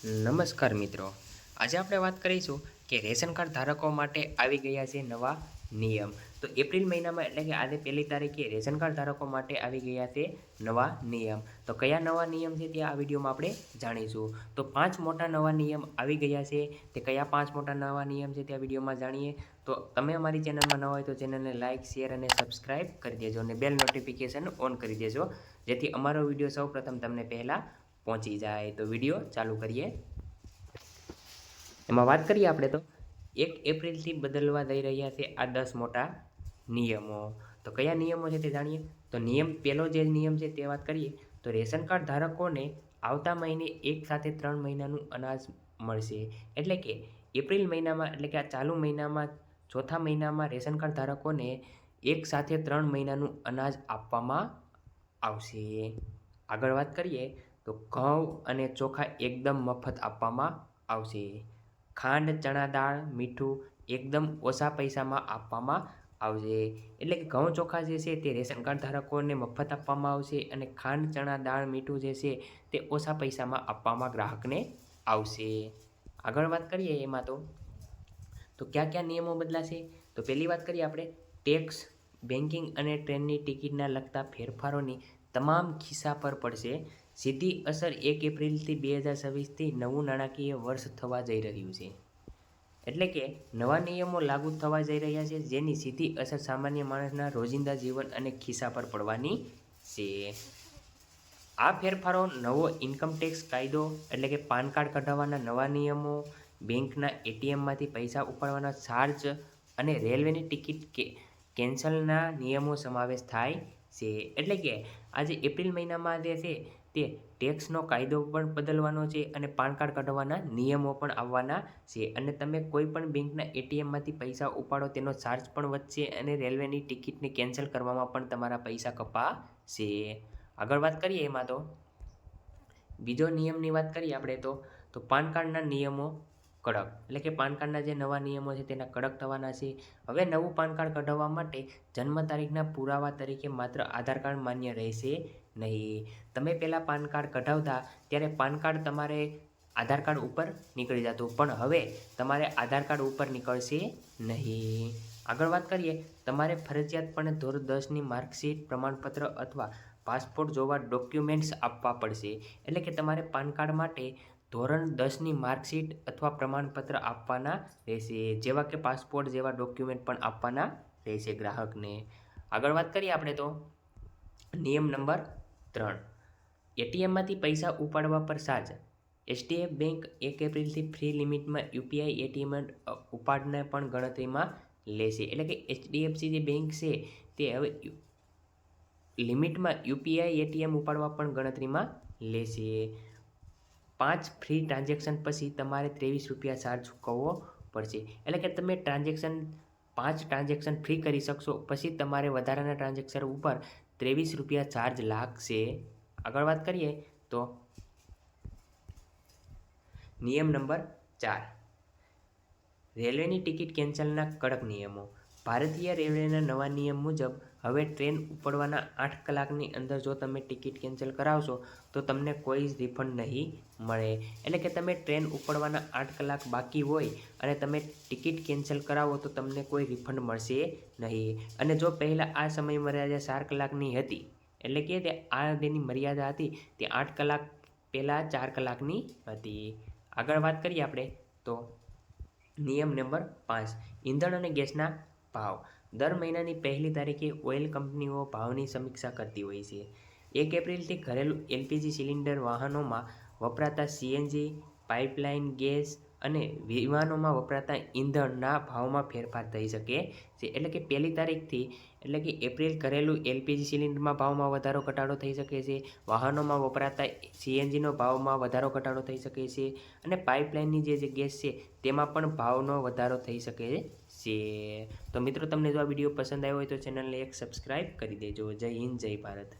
નમસ્કાર મિત્રો, આજે આપણે વાત કરીશું કે રેશન કાર્ડ ધારકો માટે આવી ગયા છે નવા નિયમ. તો એપ્રિલ મહિનામાં એટલે કે આજે 1લી તારીખે રેશન કાર્ડ ધારકો માટે આવી ગયા છે નવા નિયમ. તો કયા નવા નિયમ છે તે આ વિડીયોમાં આપણે જાણીશું. તો 5 મોટા નવા નિયમ આવી ગયા છે. તે કયા 5 મોટા નવા નિયમ છે તે આ વિડીયોમાં જાણીએ. તો તમે અમારી ચેનલમાં ન હોય તો ચેનલને લાઇક, શેર અને સબસ્ક્રાઈબ કરી દેજો અને બેલ નોટિફિકેશન ઓન કરી દેજો, જેથી અમારો વિડીયો સૌપ્રથમ તમને પહેલાં પહોંચી જાય. તો વિડીયો ચાલુ કરીએ. એમાં વાત કરીએ આપણે તો 1 એપ્રિલથી બદલવા જઈ રહ્યા છે આ 10 મોટા નિયમો. તો કયા નિયમો છે તે જાણીએ. તો પહેલો જે નિયમ છે તે વાત કરીએ તો રેશન કાર્ડ ધારકોને આવતા મહિને એક સાથે 3 મહિનાનું અનાજ મળશે. એટલે કે એપ્રિલ મહિનામાં એટલે કે આ ચાલુ મહિનામાં ચોથા મહિનામાં રેશન કાર્ડ ધારકોને એક સાથે 3 મહિનાનું અનાજ આપવામાં આવશે. આગળ વાત કરીએ તો ઘઉં અને ચોખા એકદમ મફત આપવામાં આવશે. ખાંડ, ચણા દાળ, મીઠું એકદમ ઓછા પૈસામાં આપવામાં આવશે. એટલે કે ઘઉં ચોખા જે છે તે રેશન કાર્ડ ધારકોને મફત આપવામાં આવશે અને ખાંડ, ચણા દાળ, મીઠું જે છે તે ઓછા પૈસામાં આપવામાં ગ્રાહકને આવશે. આગળ વાત કરીએ એમાં તો કયા કયા નિયમો બદલાશે. તો પહેલી વાત કરીએ આપણે ટેક્સ, બેન્કિંગ અને ટ્રેનની ટિકિટના લગતા ફેરફારોની તમામ ખિસ્સા પર પડશે. સીધી અસર 1 એપ્રિલથી 2026થી નવું નાણાકીય વર્ષ થવા જઈ રહ્યું છે. એટલે કે નવા નિયમો લાગુ થવા જઈ રહ્યા છે, જેની સીધી અસર સામાન્ય માણસના રોજિંદા જીવન અને ખિસ્સા પર પડવાની છે. આ ફેરફારો નવો ઇન્કમ ટેક્સ કાયદો એટલે કે પાન કાર્ડ કઢાવવાના નવા નિયમો, બેંકના એટીએમમાંથી પૈસા ઉપાડવાના ચાર્જ અને રેલવેની ટિકિટ કેન્સલના નિયમો સમાવેશ થાય છે. એટલે કે આજે એપ્રિલ મહિનામાં જે છે તે ટેક્સનો કાયદો પણ બદલવાનો છે અને પાન કાર્ડ કઢાવવાના નિયમો પણ આવવાના છે. અને તમે કોઈ પણ બેંકના એટીએમમાંથી પૈસા ઉપાડો તેનો ચાર્જ પણ વધશે અને રેલવેની ટિકિટને કેન્સલ કરવામાં પણ તમારા પૈસા કપાશે. આગળ વાત કરીએ એમાં તો બીજો નિયમની વાત કરીએ આપણે તો પાન કાર્ડના નિયમો કડક. એટલે કે પાન કાર્ડના જે નવા નિયમો છે તેના કડક થવાના છે. હવે નવું પાન કાર્ડ કઢાવવા માટે જન્મ તારીખના પુરાવા તરીકે માત્ર આધાર કાર્ડ માન્ય રહેશે નહીં. તમે પહેલાં પાન કાર્ડ કઢાવતા ત્યારે પાન કાર્ડ તમારે આધાર કાર્ડ ઉપર નીકળી જતું, પણ હવે તમારે આધાર કાર્ડ ઉપર નીકળશે નહીં. આગળ વાત કરીએ તમારે ફરજિયાતપણે ધોરણ 10ની માર્કશીટ, પ્રમાણપત્ર અથવા પાસપોર્ટ જેવા ડોક્યુમેન્ટ્સ આપવા પડશે. એટલે કે તમારે પાન કાર્ડ માટે ધોરણ 10ની માર્કશીટ અથવા પ્રમાણપત્ર આપવાના રહેશે, જેવા કે પાસપોર્ટ જેવા ડોક્યુમેન્ટ પણ આપવાના રહેશે ગ્રાહકને. આગળ વાત કરીએ આપણે તો નિયમ નંબર 3, એટીએમમાંથી પૈસા ઉપાડવા પર ચાર્જ. એચડીએફ બેંક 1 એપ્રિલથી ફ્રી લિમિટમાં યુપીઆઈ એટીએમ ઉપાડને પણ ગણતરીમાં લેશે. એટલે કે એચડીએફસી જે બેંક છે તે હવે લિમિટમાં યુપીઆઈ એટીએમ ઉપાડવા પણ ગણતરીમાં લેશે. 5 ફ્રી ટ્રાન્ઝેક્શન પછી તમારે ₹23 ચાર્જ ચૂકવવો પડશે. એટલે કે તમે 5 ટ્રાન્ઝેક્શન ફ્રી કરી શકશો, પછી તમારે વધારાના ટ્રાન્ઝેક્શન ઉપર ₹23 ચાર્જ લાગશે. આગળ વાત કરીએ તો નિયમ નંબર 4, રેલવેની ટિકિટ કેન્સલના કડક નિયમો. ભારતીય રેલવેના નવા નિયમ મુજબ હવે ટ્રેન ઉપડવાના 8 કલાકની અંદર જો તમે ટિકિટ કેન્સલ કરાવશો તો તમને કોઈ જ રિફંડ નહીં મળે. એટલે કે તમે ટ્રેન ઉપડવાના 8 કલાક બાકી હોય અને તમે ટિકિટ કેન્સલ કરાવો તો તમને કોઈ રિફંડ મળશે નહીં. અને જો પહેલાં આ સમય મર્યાદા 4 કલાકની હતી, એટલે કે આ જેની મર્યાદા હતી તે 8 કલાક પહેલાં 4 કલાકની હતી. આગળ વાત કરીએ આપણે તો નિયમ નંબર 5, ઈંધણ અને ગેસના ભાવ. દર મહિનાની 1લી તારીખે ઓઇલ કંપનીઓ ભાવની સમીક્ષા કરતી હોય છે. 1 એપ્રિલથી ઘરેલું એલપીજી સિલિન્ડર, વાહનોમાં વપરાતા સીએનજી, પાઇપલાઇન ગેસ અને વિમાનોમાં વપરાતા ઈંધણના ભાવમાં ફેરફાર થઈ શકે છે. એટલે કે 1લી તારીખથી એટલે કે એપ્રિલ ઘરેલું એલપીજી સિલિન્ડરમાં ભાવમાં વધારો ઘટાડો થઈ શકે છે. વાહનોમાં વપરાતા સીએનજીનો ભાવમાં વધારો ઘટાડો થઈ શકે છે અને પાઇપલાઇનની જે ગેસ છે તેમાં પણ ભાવનો વધારો થઈ શકે છે. તો મિત્રો, તમને જો આ વિડીયો પસંદ આવ્યો હોય તો ચેનલને એક સબસ્ક્રાઈબ કરી દેજો. જય હિન્દ, જય ભારત.